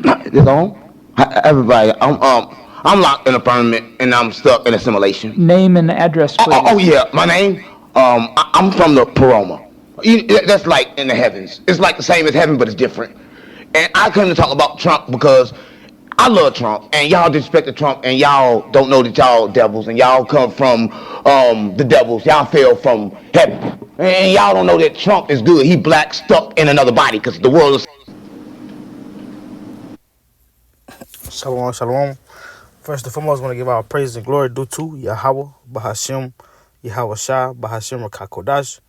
This on? Everybody, I'm locked in a firmament and I'm stuck in a simulation. Name and address, Oh please. yeah, my name. I'm from the Paroma. That's like in the heavens. It's like the same as heaven, but it's different. And I come to talk about Trump because I love Trump, and y'all disrespect Trump, and y'all don't know that y'all devils, and y'all come from the devils. Y'all fell from heaven, and y'all don't know that Trump is good. He black stuck in another body because the world is. Shalom, shalom. First and foremost, I want to give our praise and glory due to Yahweh, Bahashim, Yahweh Shah, Bahashim, Rakakodash.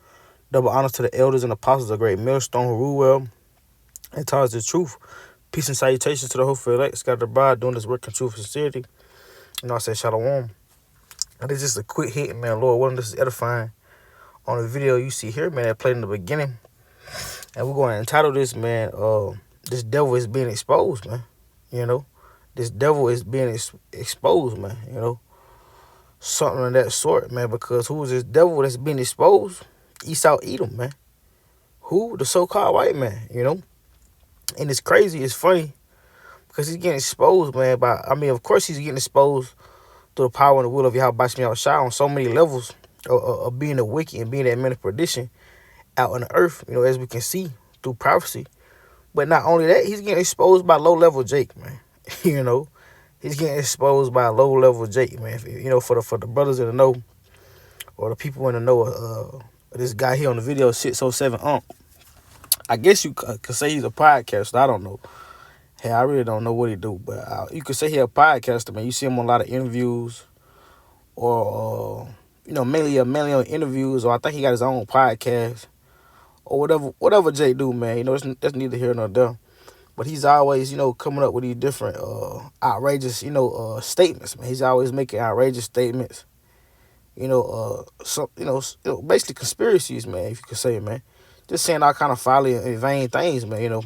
Double honors to the elders and apostles of great millstone who rule well and taught us the truth. Peace and salutations to the hopeful elect, scattered abroad, doing this work in truth and sincerity. I say shalom. And it's just a quick hit, man. Lord willing, this is edifying. On the video you see here, man, that played in the beginning. And we're going to entitle this, man, this devil is being exposed, man. You know? This devil is being exposed, man, you know, something of that sort, man, because who is this devil that's being exposed? Esau Edom, man. Who? The so-called white man, you know, and it's crazy, it's funny, because he's getting exposed, man, of course he's getting exposed through the power and the will of Yahweh Bashmi Shah on so many levels of being a wicked and being that man of perdition out on the earth, you know, as we can see through prophecy. But not only that, he's getting exposed by low-level Jake, man. You know, he's getting exposed by low-level Jake, man. You know, for the brothers in the know, or the people in the know, this guy here on the video, 607 I guess you could say he's a podcaster. I don't know. Hey, I really don't know what he do, but you could say he's a podcaster, man. You see him on a lot of interviews, or you know, mainly on interviews, or I think he got his own podcast, or whatever Jake do, man. You know, that's neither here nor there. But he's always, you know, coming up with these different outrageous, you know, statements, man. He's always making outrageous statements. You know, basically conspiracies, man, if you could say, man. Just saying all kind of folly and vain things, man, you know.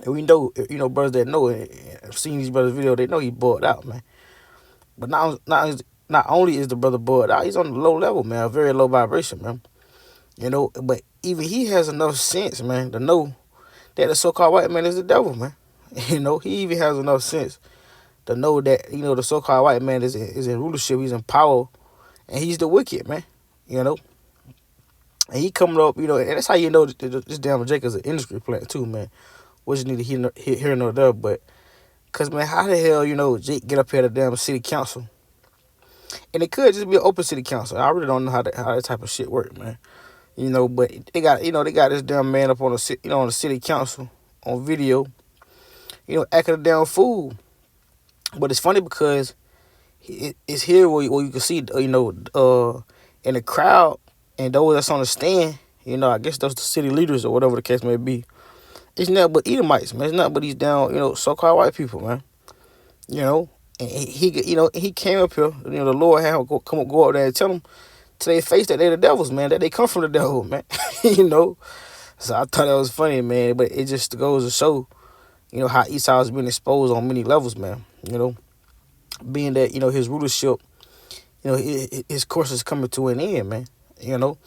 And we know, you know, brothers that know it, have seen these brothers' video, they know he bugged out, man. But not only is the brother bugged out, he's on the low level, man, a very low vibration, man. You know, but even he has enough sense, man, to know that the so-called white man is the devil, man. You know, he even has enough sense to know that, you know, the so-called white man is in rulership, he's in power, and he's the wicked, man. You know, and he coming up, you know, and that's how you know this damn Jake is an industry plant too, man. Which you need to hear no there, but cause man, how the hell, you know, Jake get up here to the damn city council, and it could just be an open city council. I really don't know how that type of shit work, man. You know, but they got this damn man up on on the city council on video, you know, acting a damn fool. But it's funny because it's here where you can see, you know, in the crowd and those that's on the stand, you know, I guess those the city leaders or whatever the case may be. It's nothing but Edomites, man. It's nothing but these down, you know, so-called white people, man. You know, and he came up here, you know, the Lord had him go up there and tell them to their face that they're the devils, man, that they come from the devil, man. You know, so I thought that was funny, man. But it just goes to show, you know, how Esau has been exposed on many levels, man. You know, being that, you know, his rulership, you know, his course is coming to an end, man. You know,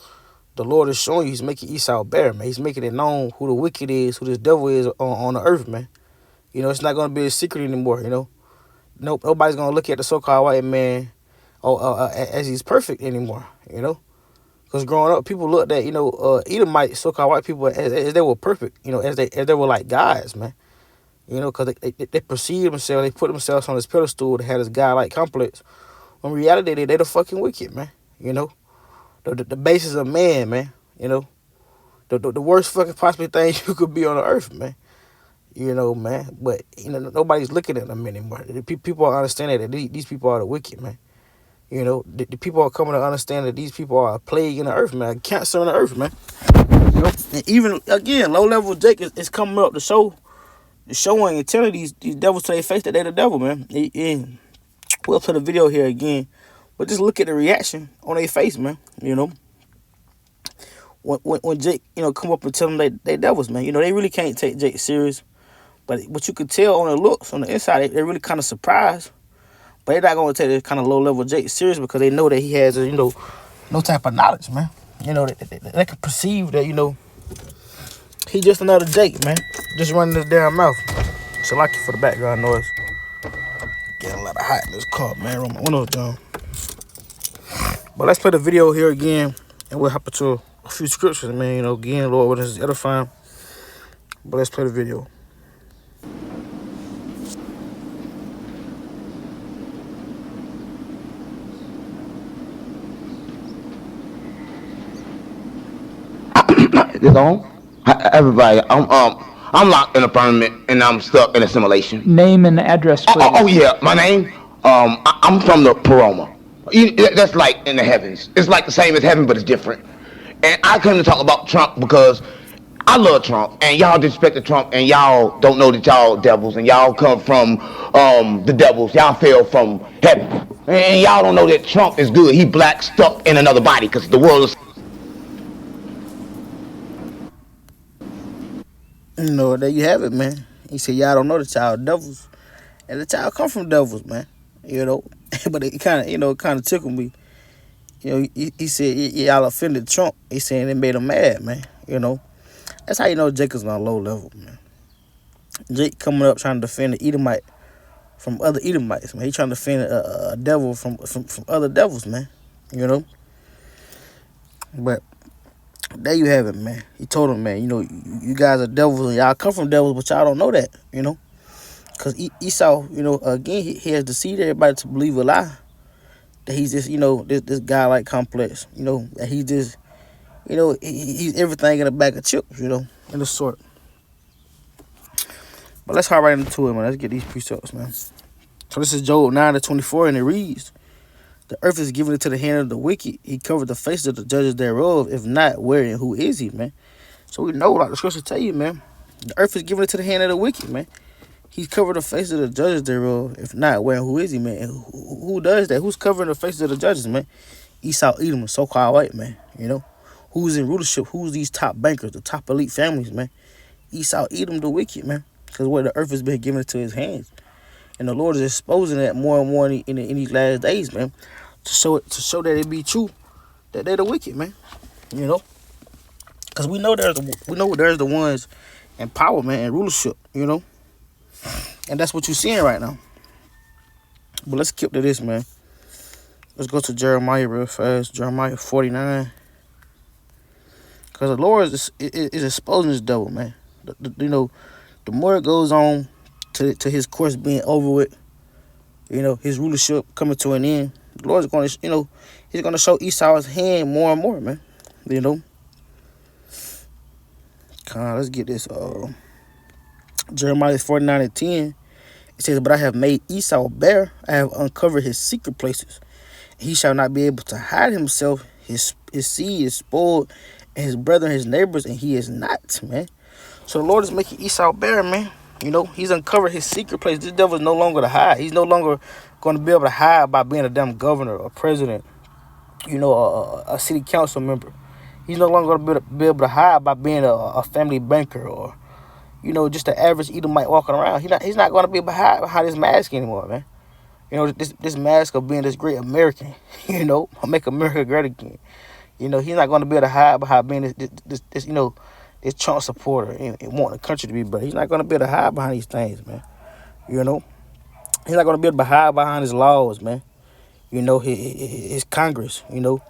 the Lord is showing you he's making Esau bare, man. He's making it known who the wicked is, who this devil is on the earth, man. You know, it's not going to be a secret anymore, you know. Nobody's going to look at the so-called white man as he's perfect anymore, you know. Because growing up, people looked at, you know, Edomite so-called white people as they were perfect, you know, as they were like gods, man. You know, because they perceive themselves, they put themselves on this pedestal, they had this god-like complex. In reality, they the fucking wicked, man, you know. The basis of man, man, you know. The worst fucking possible thing you could be on the earth, man. You know, man. But, you know, nobody's looking at them anymore. People are understanding that these people are the wicked, man. You know, the people are coming to understand that these people are a plague in the earth, man. A cancer in the earth, man. You know, and even, again, low-level Jake is coming up to showing and telling these devils to their face that they're the devil, man. And we'll play the video here again. But just look at the reaction on their face, man. You know, when Jake, you know, come up and tell them they devils, man. You know, they really can't take Jake serious. But what you could tell on the looks, on the inside, they're really kind of surprised. But they're not going to take this kind of low-level Jake serious because they know that he has, you know, no type of knowledge, man. You know, they can perceive that, you know, he just another Jake, man. Just running his damn mouth. Salaki for the background noise. Getting a lot of hot in this car, man. Roll my windows down. But let's play the video here again, and we'll hop into a few scriptures, man. You know, again, Lord, what is edifying. But let's play the video. This on? Everybody, I'm locked in a firmament and I'm stuck in a simulation. Name and address, please. Oh yeah, my name. I'm from the Paroma. That's like in the heavens. It's like the same as heaven, but it's different. And I came to talk about Trump because I love Trump, and y'all disrespect Trump, and y'all don't know that y'all devils, and y'all come from the devils. Y'all fell from heaven, and y'all don't know that Trump is good. He black stuck in another body because the world is. You know, there you have it, man. He said, y'all don't know the child devils. And the child come from devils, man. You know, but it kind of tickled me. You know, he said, y'all offended Trump. He said it made him mad, man. You know, that's how you know Jacob's on a low level, man. Jake coming up trying to defend the Edomite from other Edomites, man. He trying to defend a devil from other devils, man. You know? But there you have it, man. He told him, man, you know, you guys are devils and y'all come from devils, but y'all don't know that, you know? Because Esau, you know, again, he has deceived everybody to believe a lie. That he's just, you know, this guy-like complex, you know, that he just, you know, he's everything in a bag of chips, you know, in the sort. But let's hop right into it, man. Let's get these precepts, man. So this is Job 9:24, and it reads, the earth is given into the hand of the wicked. He covered the faces of the judges thereof. If not, where and who is he, man? So we know, like the scripture tell you, man, the earth is given into the hand of the wicked, man. He's covered the faces of the judges thereof. If not, where and who is he, man? And who does that? Who's covering the faces of the judges, man? Esau, Edom, so-called white, man, you know? Who's in rulership? Who's these top bankers, the top elite families, man? Esau, Edom, the wicked, man. Because where the earth has been given into his hands. And the Lord is exposing that more and more in these last days, man. To show that it be true that they're the wicked, man. You know? Because we know there's the ones in power, man, and rulership, you know? And that's what you're seeing right now. But let's skip to this, man. Let's go to Jeremiah real fast. Jeremiah 49. Because the Lord is exposing this devil, man. You know, the more it goes on to his course being over with, you know, his rulership coming to an end, the Lord is going to, you know, he's going to show Esau's hand more and more, man. You know? Let's get this. Jeremiah 49:10. It says, but I have made Esau bare. I have uncovered his secret places. He shall not be able to hide himself. His seed is spoiled, and his brethren, his neighbors, and he is not, man. So the Lord is making Esau bare, man. You know, he's uncovered his secret place. This devil is no longer to hide. He's no longer going to be able to hide by being a damn governor or president, you know, a city council member. He's no longer going to be able to hide by being a family banker or, you know, just the average Edomite walking around. He's not going to be able to hide behind his mask anymore, man. You know, this mask of being this great American, you know, make America great again. You know, he's not going to be able to hide behind being this you know, this Trump supporter and wanting the country to be better. He's not going to be able to hide behind these things, man. You know, he's not going to be able to hide behind his laws, man. You know, his Congress, you know.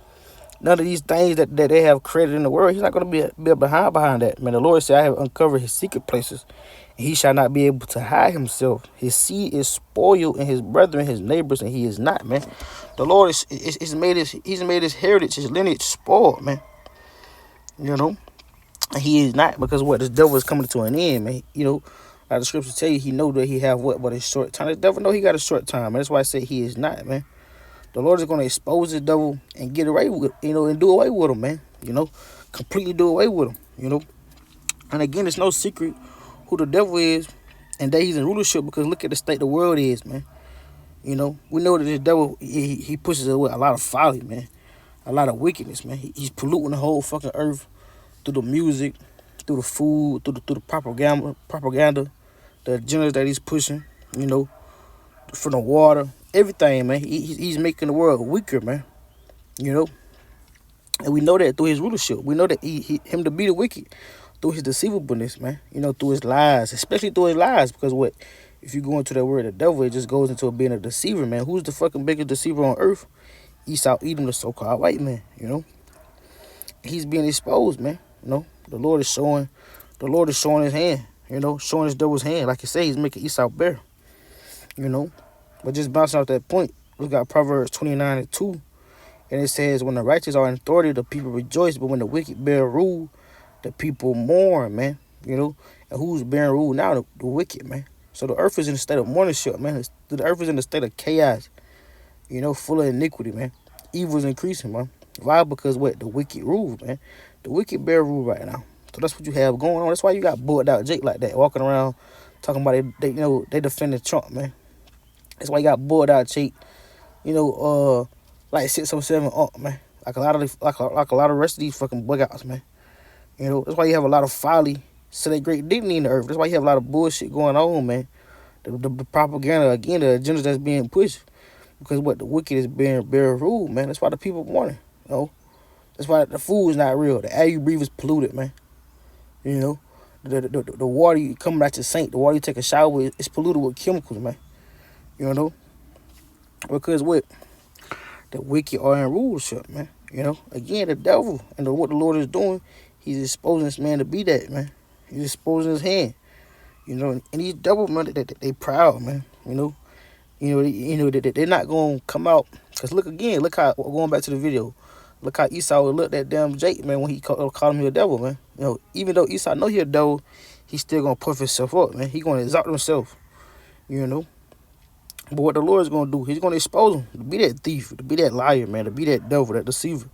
None of these things that they have created in the world, he's not going to be able to hide behind that, man. The Lord said, I have uncovered his secret places, and he shall not be able to hide himself. His seed is spoiled, and his brethren, his neighbors, and he is not, man. The Lord he's made his heritage, his lineage spoiled, man. You know, and he is not, because what, this devil is coming to an end, man. You know, like the scriptures tell you, he know that he have what but a short time. The devil know he got a short time, man. That's why I say he is not, man. The Lord is going to expose the devil and get away with, you know, and do away with him, man. You know, completely do away with him, you know. And again, it's no secret who the devil is and that he's in rulership, because look at the state the world is, man. You know, we know that the devil, he pushes away a lot of folly, man. A lot of wickedness, man. He's polluting the whole fucking earth through the music, through the food, through the propaganda, the agendas that he's pushing, you know, from the water. Everything, man. He's making the world weaker, man. You know? And we know that through his rulership. We know that him to be the wicked through his deceivableness, man. Through his lies, especially through his lies. Because what? If you go into that word, the devil, it just goes into being a deceiver, man. Who's the fucking biggest deceiver on earth? Esau Edom, the so-called white man. He's being exposed, man. The Lord is showing his hand. Showing his devil's hand. Like you say, he's making Esau bare. But just bouncing off that point, we got Proverbs 29:2. And it says, when the righteous are in authority, the people rejoice. But when the wicked bear rule, the people mourn, man. And who's bearing rule now? The wicked, man. So the earth is in a state of mournership, man. The earth is in a state of chaos, full of iniquity, man. Evil is increasing, man. Why? Because what? The wicked rule, man. The wicked bear rule right now. So that's what you have going on. That's why you got bulled out Jake like that, walking around talking about they defending Trump, man. That's why you got bulled out Jake, like 607 up, man. Like a lot of the rest of these fucking bug outs, man. That's why you have a lot of folly, so great dignity in the earth. That's why you have a lot of bullshit going on, man. The propaganda, again, the agenda that's being pushed. Because what? The wicked is being bare rule, man. That's why the people mourning, That's why the food is not real. The air you breathe is polluted, man. The water you coming out your sink, the water you take a shower with, it's polluted with chemicals, man. Because what? The wicked are in rulership, man. Again, the devil and what the Lord is doing, he's exposing this man to be that, man. He's exposing his hand. And these devil men, they proud, man. They're not gonna come out. Cause look how, going back to the video, look how Esau looked at damn Jake, man, when he called him a devil, man. Even though Esau know he a devil, he's still gonna puff himself up, man. He gonna exalt himself, But what the Lord is gonna do, he's gonna expose him to be that thief, to be that liar, man, to be that devil, that deceiver,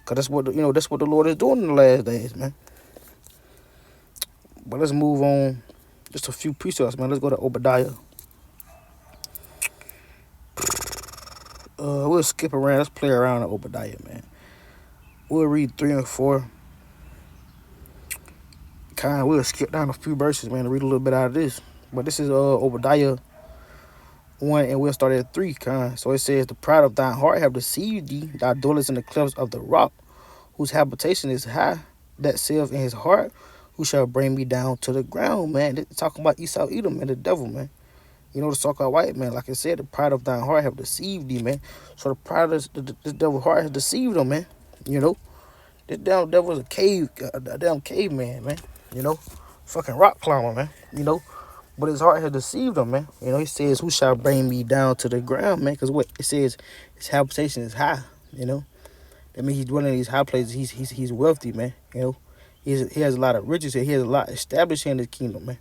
Cause that's what that's what the Lord is doing in the last days, man. But let's move on. Just a few precepts, man. Let's go to Obadiah. We'll skip around. Let's play around in Obadiah, man. We'll read 3 and 4. We'll skip down a few verses, man, to read a little bit out of this. But this is Obadiah 1, and we'll start at 3. So it says, the pride of thine heart have deceived thee. Thou dwellest in the clefts of the rock, whose habitation is high, that saith in his heart, who shall bring me down to the ground, man. They're talking about Esau Edom and the devil, man. The so-called white man. Like I said, the pride of thine heart have deceived thee, man. So the pride of this devil's heart has deceived him, man. This damn devil is a damn caveman, man. Fucking rock climber, man. But his heart has deceived him, man. He says, who shall bring me down to the ground, man? Because what? It says his habitation is high, That means he's dwelling in these high places. He's wealthy, man. He has a lot of riches here. He has a lot established here in his kingdom, man.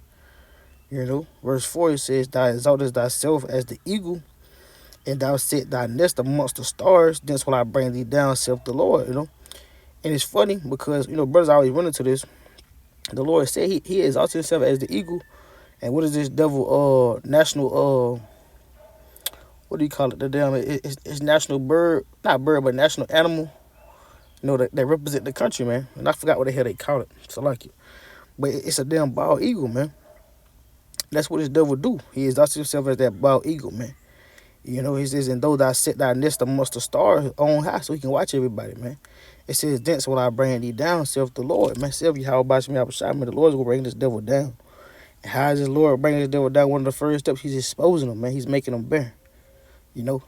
Verse 4, it says, thou exaltest thyself as the eagle, and thou set thy nest amongst the stars. Thence will I bring thee down, saith the Lord, And it's funny because, brothers always run into this. The Lord said he exalted himself as the eagle. And what is this devil, national, what do you call it? The damn, it's national bird, not bird, but national animal. That represent the country, man. And I forgot what the hell they call it. So I like it. But it's a damn bald eagle, man. That's what this devil do. He exalts himself as that bald eagle, man. He says, and though thou set thy nest amongst the stars on high, so he can watch everybody, man. It says, thence will I bring thee down, saith the Lord. Man, saith Yahweh Bashmi Abishai, man. The Lord's going to bring this devil down. And how is this Lord bringing this devil down? One of the first steps, he's exposing him, man. He's making him bare.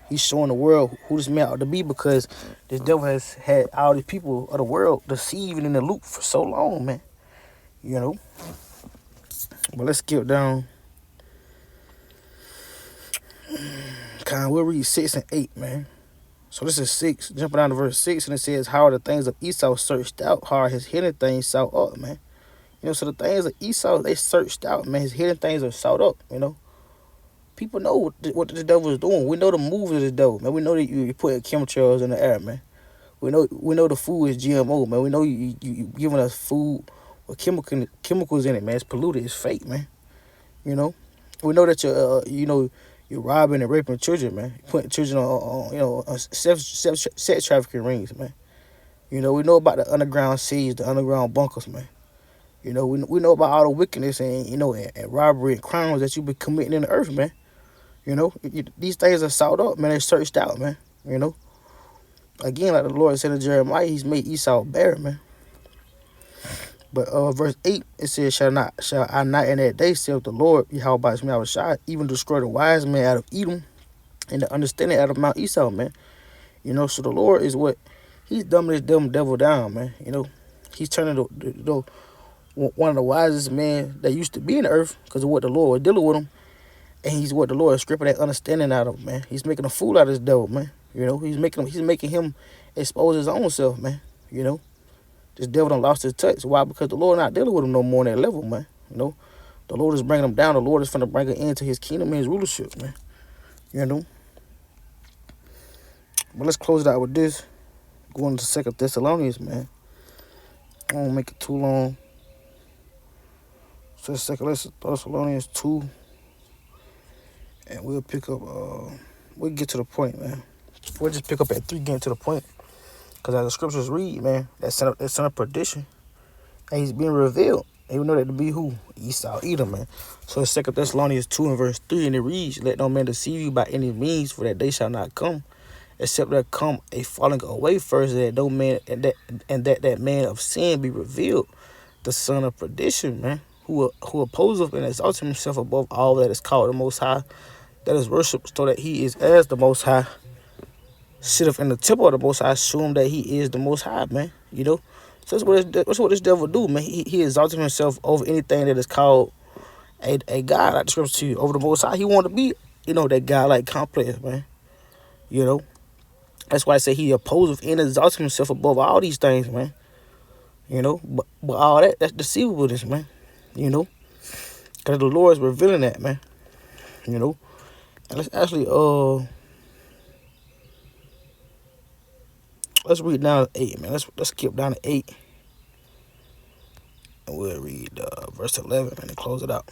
He's showing the world who this man ought to be, because this devil has had all these people of the world deceiving in the loop for so long, man. But let's skip down. We'll read 6 and 8, man. So this is 6, jumping down to verse 6, and it says, how are the things of Esau searched out? How are his hidden things sought up, man? So the things of Esau, they searched out, man. His hidden things are sought up, People know what the devil is doing. We know the moves of the devil, man. We know that you put chemtrails in the air, man. We know the food is GMO, man. We know you giving us food with chemicals in it, man. It's polluted. It's fake, man. We know that you're robbing and raping children, man. Putting children on sex trafficking rings, man. We know about the underground seas, the underground bunkers, man. We know about all the wickedness and robbery and crimes that you've been committing in the earth, man. These things are sought up, man. They're searched out, man. Again, like the Lord said to Jeremiah, he's made Esau bare, man. But verse 8, it says, shall I not in that day, saith the Lord, Yahweh Shai, even destroy the wise man out of Edom and the understanding out of Mount Esau, man. You know, so the Lord is what? He's dumbing this dumb devil down, man. You know, he's turning one of the wisest men that used to be in the earth because of what the Lord was dealing with him. And he's what the Lord is stripping that understanding out of him, man. He's making a fool out of this devil, man. You know, he's making him expose his own self, man. You know, this devil done lost his touch. Why? Because the Lord not dealing with him no more on that level, man. You know, the Lord is bringing him down. The Lord is finna bring him into his kingdom and his rulership, man. You know. But let's close it out with this. Going to 2 Thessalonians, man. I won't make it too long. So 2 Thessalonians 2. And we'll pick up, we'll get to the point, man. We'll just pick up at 3, getting to the point. Because as the scriptures read, man, that son of perdition, and he's being revealed. And we know that to be who? Esau, Edom, man. So it's 2 Thessalonians 2 and verse 3, and it reads, let no man deceive you by any means, for that day shall not come, except there come a falling away first, that no man, and that man of sin be revealed, the son of perdition, man, who opposeth and exalts himself above all that is called the Most High, that is worshipped, so that he is as the Most High, sitteth in the temple of the Most High, assume that he is the Most High, man. You know, so that's what this devil do, man. He exalts himself over anything that is called a God, like the scripture to you, over the Most High. He want to be, you know, that God-like complex, man. You know, that's why I say he opposes and exalts himself above all these things, man. You know, but all that's deceivableness, man. You know, because the Lord is revealing that, man. You know. And let's actually let's read down to 8, man. Let's skip down to 8, and we'll read verse 11 and then close it out.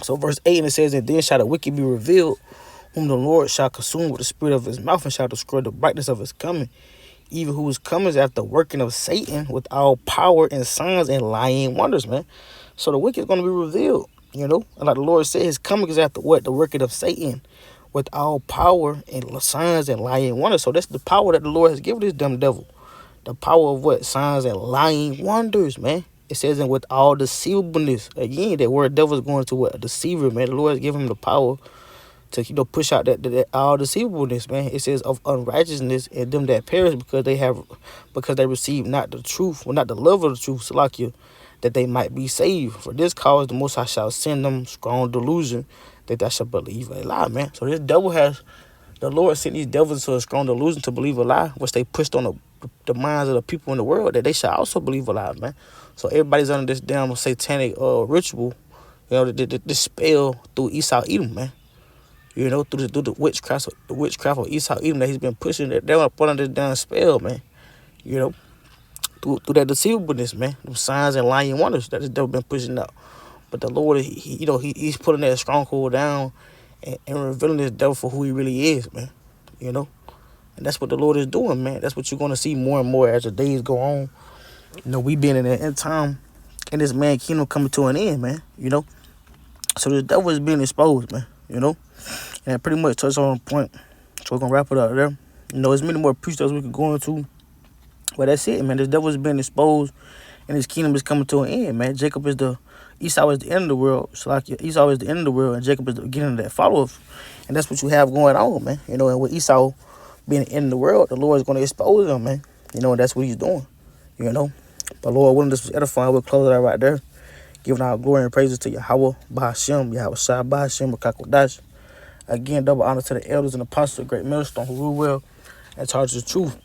So verse 8, and it says, and then shall the wicked be revealed, whom the Lord shall consume with the spirit of his mouth, and shall destroy the brightness of his coming, even whose coming is after working of Satan with all power and signs and lying wonders, man. So the wicked is going to be revealed. You know, and like the Lord said, his coming is after what? The working of Satan with all power and signs and lying wonders. So that's the power that the Lord has given this dumb devil. The power of what? Signs and lying wonders, man. It says, and with all deceivableness. Again, that word devil is going to what? A deceiver, man. The Lord has given him the power to, you know, push out that all deceivableness, man. It says of unrighteousness in them that perish because they receive not the truth, or not the love of the truth, Salakia, that they might be saved. For this cause the Most High shall send them strong delusion, that they shall believe a lie, man. So this devil the Lord sent these devils to a strong delusion to believe a lie, which they pushed on the minds of the people in the world, that they shall also believe a lie, man. So everybody's under this damn satanic ritual, you know, this spell through Esau Edom, man. You know, through the witchcraft of Esau Edom that he's been pushing. They're up under this damn spell, man. You know, through that deceivableness, man. Them signs and lying wonders that the devil been pushing out. But the Lord, he's putting that stronghold down and revealing this devil for who he really is, man. You know, and that's what the Lord is doing, man. That's what you're going to see more and more as the days go on. You know, we been in the end time, and this man kingdom coming to an end, man. You know, so the devil is being exposed, man. You know, and I pretty much touched on the point. So we're gonna wrap it up there. You know, there's many more precepts we could go into, but that's it, man. This devil is being exposed, and his kingdom is coming to an end, man. Esau is the end of the world. So like Esau is the end of the world, and Jacob is the beginning of that follow-up. And that's what you have going on, man. You know, and with Esau being the end of the world, the Lord is going to expose him, man. You know, and that's what he's doing. You know, but Lord willing, this was edifying. We'll close it out right there, giving our glory and praises to Yahweh, Bahashem, Yahweh Shai, Bahashem, Kakodash. Again, double honor to the elders and apostles, great millstone who rule well and charge the truth.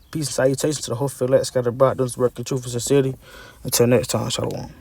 Peace and salutations to the whole field, scattered abroad, doing this work in truth and sincerity. Until next time, shalom.